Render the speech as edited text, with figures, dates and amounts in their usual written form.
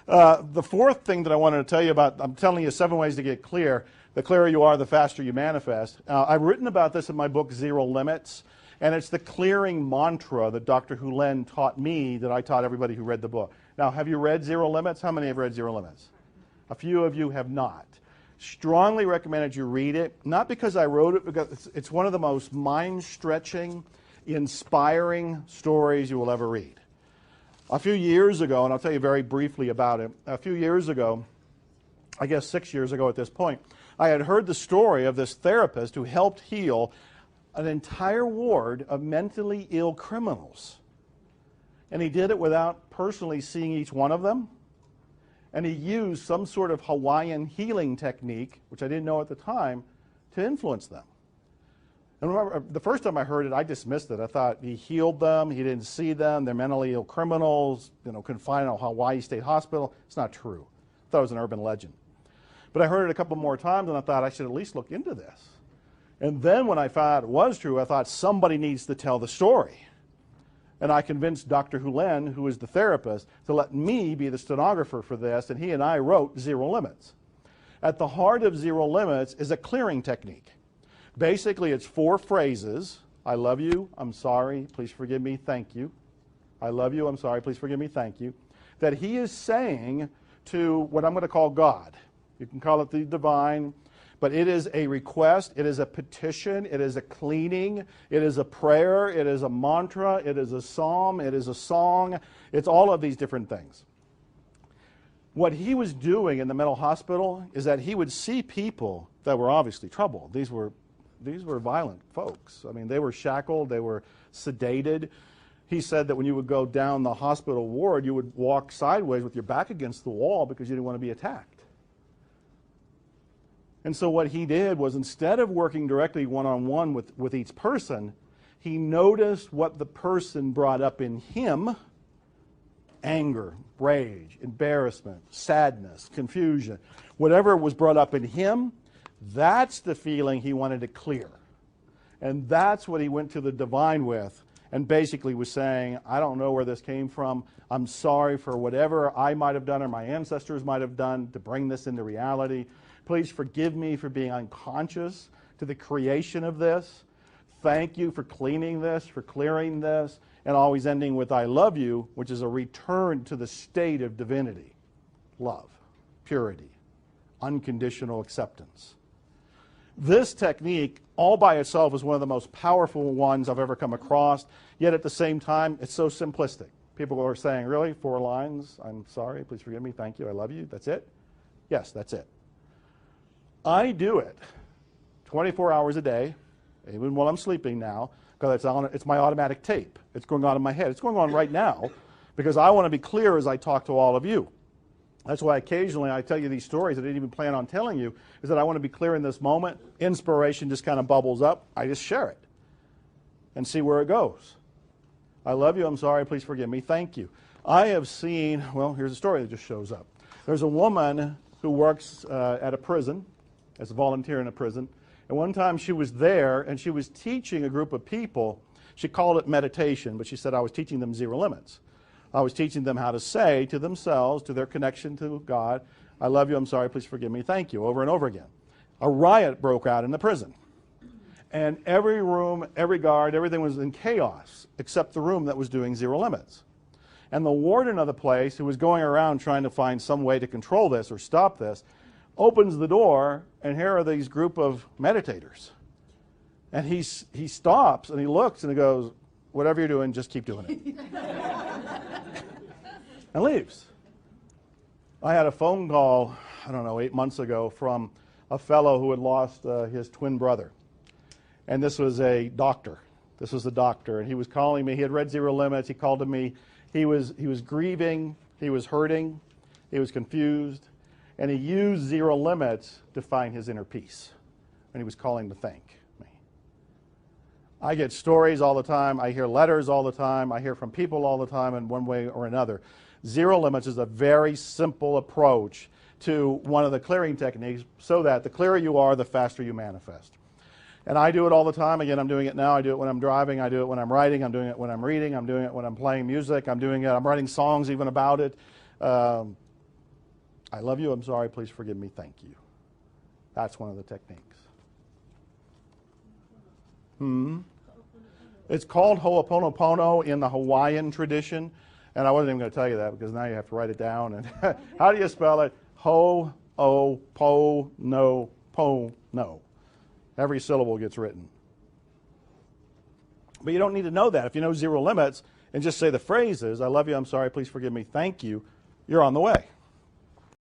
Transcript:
The fourth thing that I wanted to tell you about, I'm telling you 7 ways to get clear. The clearer you are, the faster you manifest. I've written about this in my book, Zero Limits, and it's the clearing mantra that Dr. Hulen taught me that I taught everybody who read the book. Now, have you read Zero Limits? How many have read Zero Limits? A few of you have not. Strongly recommend that you read it, not because I wrote it, because it's one of the most mind-stretching, inspiring stories you will ever read. A few years ago, and I'll tell you very briefly about it, a few years ago, I guess 6 years ago at this point, I had heard the story of this therapist who helped heal an entire ward of mentally ill criminals. And he did it without personally seeing each one of them. And he used some sort of Hawaiian healing technique, which I didn't know at the time, to influence them. And remember, the first time I heard it, I dismissed it. I thought he healed them, he didn't see them, they're mentally ill criminals, confined in a Hawaii State Hospital. It's not true. I thought it was an urban legend. But I heard it a couple more times, and I thought I should at least look into this. And then when I found out it was true, I thought somebody needs to tell the story. And I convinced Dr. Hulen, who is the therapist, to let me be the stenographer for this, and he and I wrote Zero Limits. At the heart of Zero Limits is a clearing technique. Basically, it's 4 phrases. I love you, I'm sorry, please forgive me, thank you. I love you, I'm sorry, please forgive me, thank you. That he is saying to what I'm going to call God. You can call it the divine, but it is a request, it is a petition, it is a cleaning, it is a prayer, it is a mantra, it is a psalm, it is a song. It's all of these different things. What he was doing in the mental hospital is that he would see people that were obviously troubled. These were violent folks. I mean, they were shackled, they were sedated. He said that when you would go down the hospital ward, you would walk sideways with your back against the wall because you didn't want to be attacked. And so what he did was, instead of working directly one-on-one with each person, he noticed what the person brought up in him: anger, rage, embarrassment, sadness, confusion. Whatever was brought up in him, that's the feeling he wanted to clear. And that's what he went to the divine with, and basically was saying, I don't know where this came from. I'm sorry for whatever I might have done or my ancestors might have done to bring this into reality. Please forgive me for being unconscious to the creation of this. Thank you for cleaning this, for clearing this, and always ending with I love you, which is a return to the state of divinity. Love, purity, unconditional acceptance. This technique, all by itself, is one of the most powerful ones I've ever come across, yet at the same time, it's so simplistic. People are saying, really, 4 lines, I'm sorry, please forgive me, thank you, I love you, that's it? Yes, that's it. I do it 24 hours a day, even while I'm sleeping now, because it's my automatic tape. It's going on in my head. It's going on right now, because I want to be clear as I talk to all of you. That's why occasionally I tell you these stories I didn't even plan on telling you, is that I want to be clear in this moment. Inspiration just kind of bubbles up. I just share it and see where it goes. I love you, I'm sorry, please forgive me, thank you. I have seen, well, here's a story that just shows up. There's a woman who works at a prison, as a volunteer in a prison, and one time she was there and she was teaching a group of people. She called it meditation, but she said I was teaching them Zero Limits. I was teaching them how to say to themselves, to their connection to God, I love you, I'm sorry, please forgive me, thank you, over and over again. A riot broke out in the prison. And every room, every guard, everything was in chaos, except the room that was doing Zero Limits. And the warden of the place, who was going around trying to find some way to control this or stop this, opens the door, and here are these group of meditators. And he stops, and he looks, and he goes, whatever you're doing, just keep doing it. And leaves. I had a phone call, I don't know, 8 months ago from a fellow who had lost his twin brother. And this was a doctor. This was the doctor, and he was calling me. He had read Zero Limits. He called to me. He was grieving. He was hurting. He was confused. And he used Zero Limits to find his inner peace. And he was calling to thank me. I get stories all the time. I hear letters all the time. I hear from people all the time in one way or another. Zero Limits is a very simple approach to one of the clearing techniques, so that the clearer you are, the faster you manifest. And I do it all the time. Again, I'm doing it now. I do it when I'm driving. I do it when I'm writing. I'm doing it when I'm reading. I'm doing it when I'm playing music. I'm writing songs even about it. I love you, I'm sorry, please forgive me, thank you. That's one of the techniques. It's called Ho'oponopono in the Hawaiian tradition, and I wasn't even going to tell you that because now you have to write it down. And how do you spell it? Ho'oponopono. Every syllable gets written. But you don't need to know that. If you know zero limits and just say the phrases, I love you, I'm sorry, please forgive me, thank you, you're on the way.